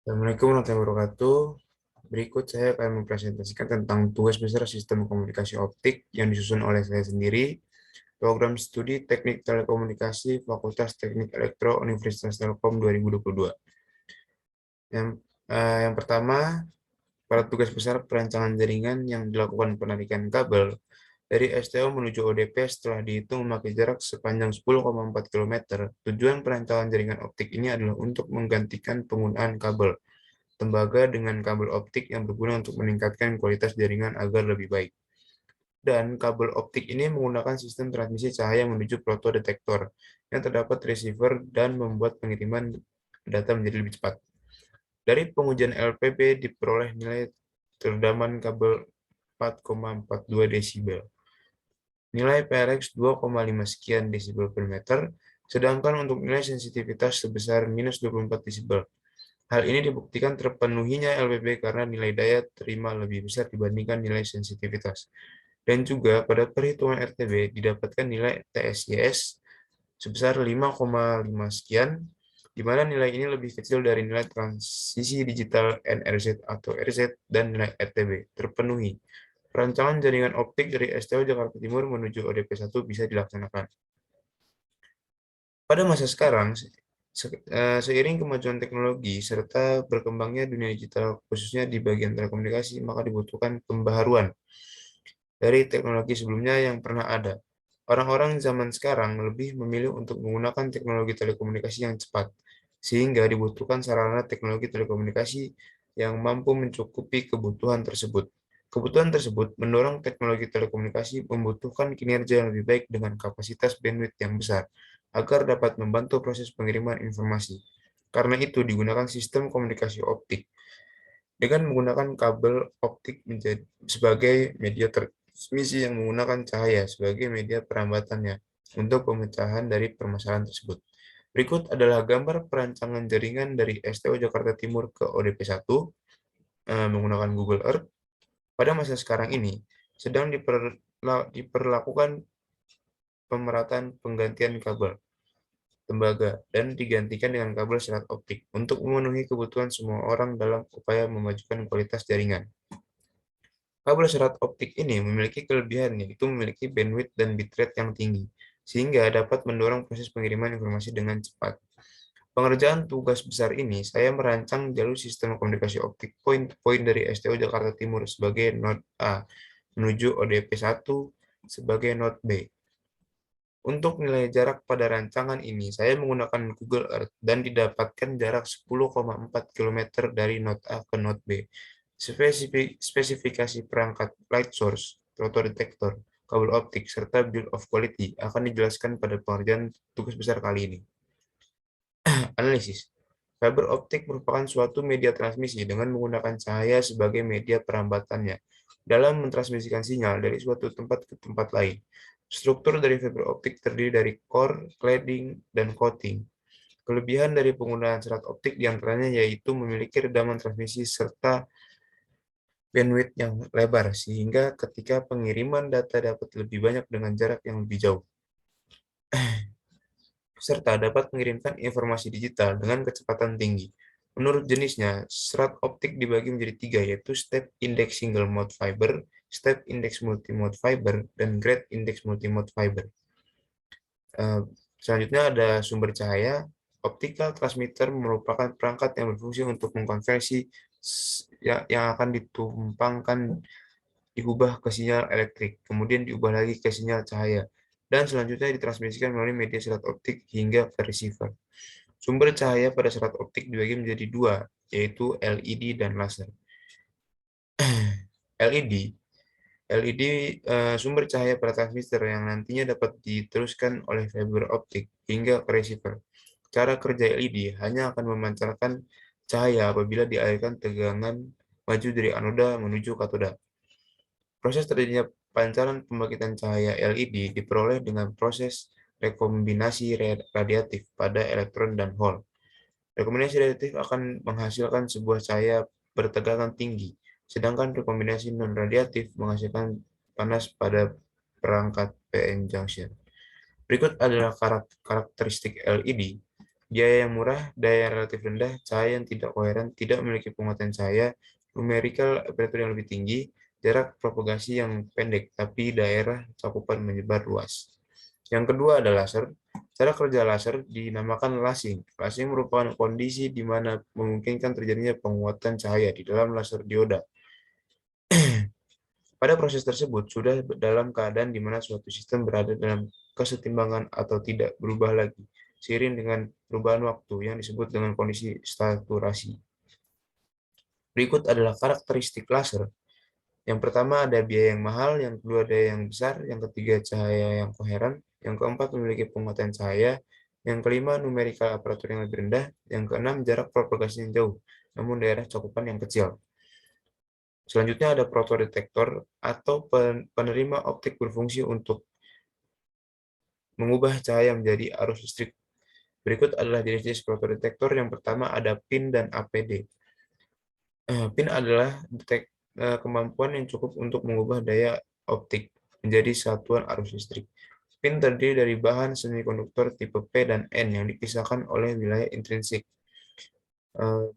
Assalamualaikum warahmatullahi wabarakatuh. Berikut saya akan mempresentasikan tentang tugas besar sistem komunikasi optik yang disusun oleh saya sendiri, program studi Teknik Telekomunikasi Fakultas Teknik Elektro Universitas Telkom 2022. Yang, yang pertama, pada tugas besar perancangan jaringan yang dilakukan penarikan kabel dari STO menuju ODP setelah dihitung memakai jarak sepanjang 10,4 km. Tujuan perancangan jaringan optik ini adalah untuk menggantikan penggunaan kabel tembaga dengan kabel optik yang berguna untuk meningkatkan kualitas jaringan agar lebih baik. Dan kabel optik ini menggunakan sistem transmisi cahaya menuju fotodetektor yang terdapat receiver dan membuat pengiriman data menjadi lebih cepat. Dari pengujian LPB diperoleh nilai keredaman kabel 4,42 desibel. Nilai PRX 2,5 sekian desibel per meter, sedangkan untuk nilai sensitivitas sebesar minus 24 desibel. Hal ini dibuktikan terpenuhinya LPB karena nilai daya terima lebih besar dibandingkan nilai sensitivitas. Dan juga pada perhitungan RTB didapatkan nilai TSYS sebesar 5,5 sekian, di mana nilai ini lebih kecil dari nilai transisi digital NRZ atau RZ dan nilai RTB terpenuhi. Perancangan jaringan optik dari STO Jakarta Timur menuju ODP 1 bisa dilaksanakan. Pada masa sekarang, seiring kemajuan teknologi serta berkembangnya dunia digital, khususnya di bagian telekomunikasi, maka dibutuhkan pembaharuan dari teknologi sebelumnya yang pernah ada. Orang-orang zaman sekarang lebih memilih untuk menggunakan teknologi telekomunikasi yang cepat, sehingga dibutuhkan sarana teknologi telekomunikasi yang mampu mencukupi kebutuhan tersebut. Kebutuhan tersebut mendorong teknologi telekomunikasi membutuhkan kinerja yang lebih baik dengan kapasitas bandwidth yang besar, agar dapat membantu proses pengiriman informasi. Karena itu digunakan sistem komunikasi optik dengan menggunakan kabel optik sebagai media transmisi yang menggunakan cahaya sebagai media perambatannya untuk pemecahan dari permasalahan tersebut. Berikut adalah gambar perancangan jaringan dari STO Jakarta Timur ke ODP 1 menggunakan Google Earth. Pada masa sekarang ini sedang diperlakukan pemerataan penggantian kabel tembaga dan digantikan dengan kabel serat optik untuk memenuhi kebutuhan semua orang dalam upaya memajukan kualitas jaringan. Kabel serat optik ini memiliki kelebihan yaitu memiliki bandwidth dan bitrate yang tinggi, sehingga dapat mendorong proses pengiriman informasi dengan cepat. Pengerjaan tugas besar ini, saya merancang jalur sistem komunikasi optik point-to-point dari STO Jakarta Timur sebagai node A menuju ODP 1 sebagai node B. Untuk nilai jarak pada rancangan ini, saya menggunakan Google Earth dan didapatkan jarak 10,4 km dari node A ke node B. Spesifikasi perangkat light source, photodetector, kabel optik, serta build of quality akan dijelaskan pada pengerjaan tugas besar kali ini. Analisis. Fiber optik merupakan suatu media transmisi dengan menggunakan cahaya sebagai media perambatannya dalam mentransmisikan sinyal dari suatu tempat ke tempat lain. Struktur dari fiber optik terdiri dari core, cladding, dan coating. Kelebihan dari penggunaan serat optik diantaranya yaitu memiliki redaman transmisi serta bandwidth yang lebar, sehingga ketika pengiriman data dapat lebih banyak dengan jarak yang lebih jauh, serta dapat mengirimkan informasi digital dengan kecepatan tinggi. Menurut jenisnya, serat optik dibagi menjadi tiga, yaitu Step Index Single Mode Fiber, Step Index Multimode Fiber, dan Grade Index Multimode Fiber. Eh, Selanjutnya ada sumber cahaya. Optical transmitter merupakan perangkat yang berfungsi untuk mengkonversi yang akan ditumpangkan diubah ke sinyal elektrik, kemudian diubah lagi ke sinyal cahaya, dan selanjutnya ditransmisikan melalui media serat optik hingga ke receiver. Sumber cahaya pada serat optik dibagi menjadi dua, yaitu LED dan laser. LED LED sumber cahaya pada transmitter yang nantinya dapat diteruskan oleh fiber optik hingga ke receiver. Cara kerja LED hanya akan memancarkan cahaya apabila dialirkan tegangan maju dari anoda menuju katoda. Proses terjadinya pancaran pembangkitan cahaya LED diperoleh dengan proses rekombinasi radiatif pada elektron dan hole. Rekombinasi radiatif akan menghasilkan sebuah cahaya bertegangan tinggi, sedangkan rekombinasi non-radiatif menghasilkan panas pada perangkat PN junction. Berikut adalah karakteristik LED. biaya yang murah, daya yang relatif rendah, cahaya yang tidak koheren, tidak memiliki penguatan cahaya, numerical aperture yang lebih tinggi, jarak propagasi yang pendek, tapi daerah cakupan menyebar luas. Yang kedua ada laser. Cara kerja laser dinamakan lasing. Lasing merupakan kondisi di mana memungkinkan terjadinya penguatan cahaya di dalam laser dioda. Pada proses tersebut, sudah dalam keadaan di mana suatu sistem berada dalam kesetimbangan atau tidak berubah lagi, seiring dengan perubahan waktu yang disebut dengan kondisi saturasi. Berikut adalah karakteristik laser. Yang pertama ada biaya yang mahal, yang kedua daya yang besar, yang ketiga cahaya yang koheren, yang keempat memiliki penguatan cahaya, yang kelima numerikal aparatur yang lebih rendah, yang keenam jarak propagasi yang jauh, namun daerah cakupan yang kecil. Selanjutnya ada fotodetektor atau penerima optik berfungsi untuk mengubah cahaya menjadi arus listrik. Berikut adalah jenis-jenis fotodetektor. Yang pertama ada PIN dan APD. PIN adalah kemampuan yang cukup untuk mengubah daya optik menjadi satuan arus listrik. PIN terdiri dari bahan semikonduktor tipe P dan N yang dipisahkan oleh wilayah intrinsik.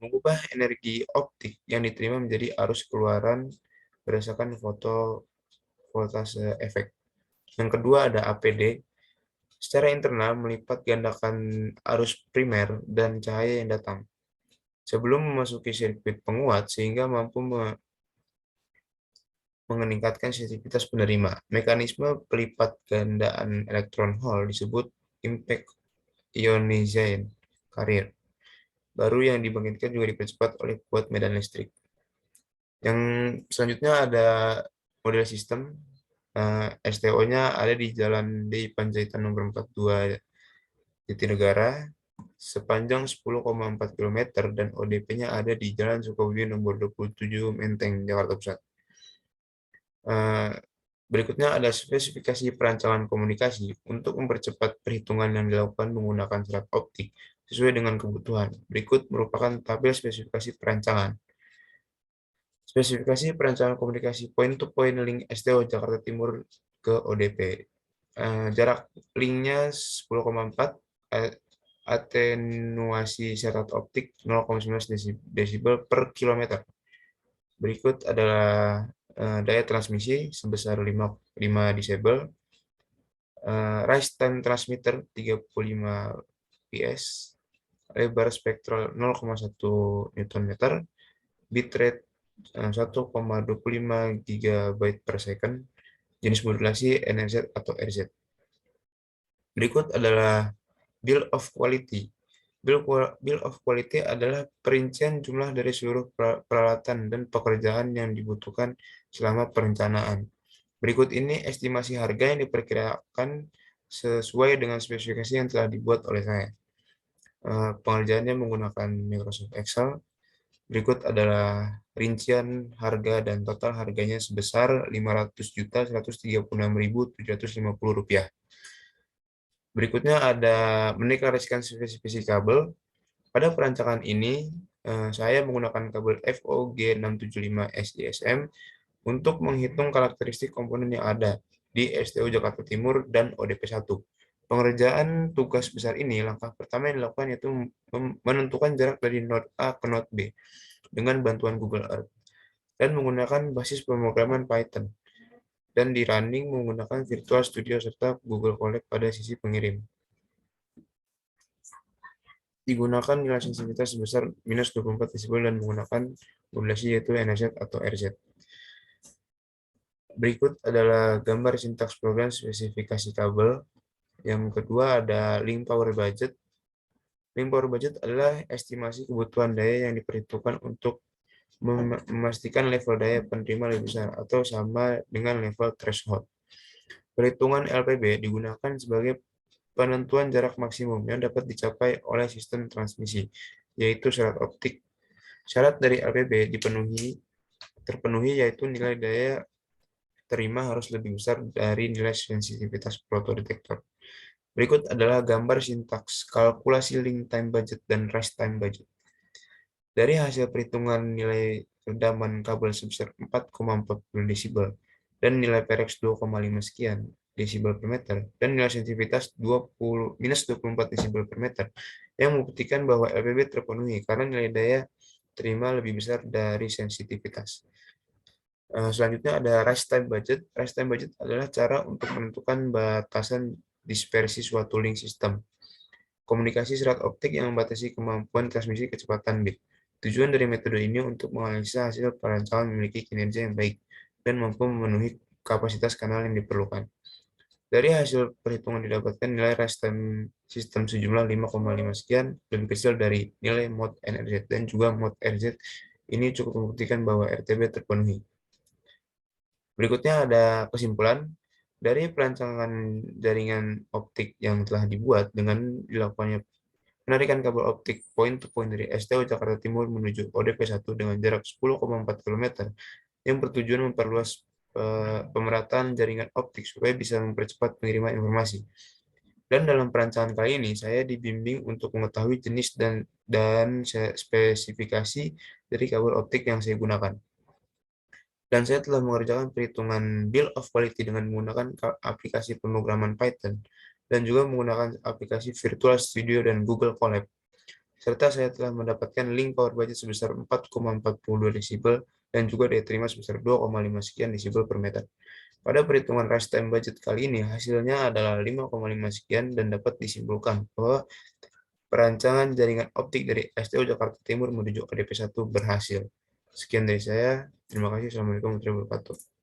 Mengubah energi optik yang diterima menjadi arus keluaran berdasarkan voltase efek. Yang kedua ada APD. Secara internal melipat gandakan arus primer dan cahaya yang datang sebelum memasuki sirkuit penguat sehingga mampu meningkatkan sensitivitas penerima. Mekanisme pelipat gandaan elektron Hall disebut impact ionization carrier. Baru yang dibangkitkan juga dipercepat oleh kuat medan listrik. Yang selanjutnya ada model sistem. STO-nya ada di Jalan D Panjaitan nomor 42 Jatinegara sepanjang 10,4 km dan ODP-nya ada di Jalan Sukabumi nomor 27 Menteng, Jakarta Pusat. Berikutnya ada spesifikasi perancangan komunikasi untuk mempercepat perhitungan yang dilakukan menggunakan serat optik sesuai dengan kebutuhan. Berikut merupakan tabel spesifikasi perancangan. Spesifikasi perancangan komunikasi point-to-point link STO Jakarta Timur ke ODP. Jarak linknya 10,4, atenuasi serat optik 0,19 desibel per kilometer. Berikut adalah daya transmisi sebesar 5 desibel, rise time transmitter 35 ps, lebar spektral 0,1 Nm, bitrate 1,25 GB per second, jenis modulasi NRZ atau RZ. Berikut adalah Bill of Quality. Bill of Quality adalah perincian jumlah dari seluruh peralatan dan pekerjaan yang dibutuhkan selama perencanaan. Berikut ini estimasi harga yang diperkirakan sesuai dengan spesifikasi yang telah dibuat oleh saya. Pengerjaannya menggunakan Microsoft Excel. Berikut adalah rincian harga dan total harganya sebesar Rp500.136.750. Berikutnya ada mendeklarasikan spesifikasi kabel. Pada perancangan ini, saya menggunakan kabel FOG675SISM untuk menghitung karakteristik komponen yang ada di STO Jakarta Timur dan ODP1. Pengerjaan tugas besar ini, langkah pertama yang dilakukan yaitu menentukan jarak dari node A ke node B dengan bantuan Google Earth dan menggunakan basis pemrograman Python dan di running menggunakan Virtual Studio serta Google Colab pada sisi pengirim. Digunakan nilai sensitivitas sebesar minus 24 desibel dan menggunakan modulasi yaitu NRZ atau RZ. Berikut adalah gambar sintaks program spesifikasi kabel. Yang kedua ada link power budget. Link power budget adalah estimasi kebutuhan daya yang diperhitungkan untuk memastikan level daya penerima lebih besar atau sama dengan level threshold. Perhitungan LPB digunakan sebagai penentuan jarak maksimum yang dapat dicapai oleh sistem transmisi, yaitu syarat optik. Syarat dari LPB terpenuhi yaitu nilai daya terima harus lebih besar dari nilai sensitivitas fotodetektor. Berikut adalah gambar sintaks kalkulasi link time budget dan rest time budget. Dari hasil perhitungan nilai redaman kabel sebesar 4,40 desibel dan nilai Perex 2,5 sekian desibel per meter dan nilai sensitivitas minus 24 desibel per meter, yang membuktikan bahwa LPB terpenuhi karena nilai daya terima lebih besar dari sensitivitas. Selanjutnya ada rest time budget. Rest time budget adalah cara untuk menentukan batasan dispersi suatu link sistem komunikasi serat optik yang membatasi kemampuan transmisi kecepatan bit. Tujuan dari metode ini untuk menganalisa hasil perancangan memiliki kinerja yang baik dan mampu memenuhi kapasitas kanal yang diperlukan. Dari hasil perhitungan didapatkan nilai rest time sistem sejumlah 5,5 sekian, lebih kecil dari nilai mod NRZ, dan juga mod RZ ini cukup membuktikan bahwa RTB terpenuhi. Berikutnya ada kesimpulan dari perancangan jaringan optik yang telah dibuat dengan dilakukannya penarikan kabel optik point-to-point dari STO Jakarta Timur menuju ODP 1 dengan jarak 10,4 km yang bertujuan memperluas pemerataan jaringan optik supaya bisa mempercepat pengiriman informasi. Dan dalam perancangan kali ini, saya dibimbing untuk mengetahui jenis dan spesifikasi dari kabel optik yang saya gunakan. Dan saya telah mengerjakan perhitungan Bill of Quality dengan menggunakan aplikasi pemrograman Python dan juga menggunakan aplikasi Virtual Studio dan Google Colab. Serta saya telah mendapatkan link power budget sebesar 4,42 desibel dan juga daya terima sebesar 2,5 sekian desibel per meter. Pada perhitungan rush time budget kali ini, hasilnya adalah 5,5 sekian dan dapat disimpulkan bahwa perancangan jaringan optik dari STO Jakarta Timur menuju ODP 1 berhasil. Sekian dari saya. Terima kasih. Assalamualaikum warahmatullahi wabarakatuh.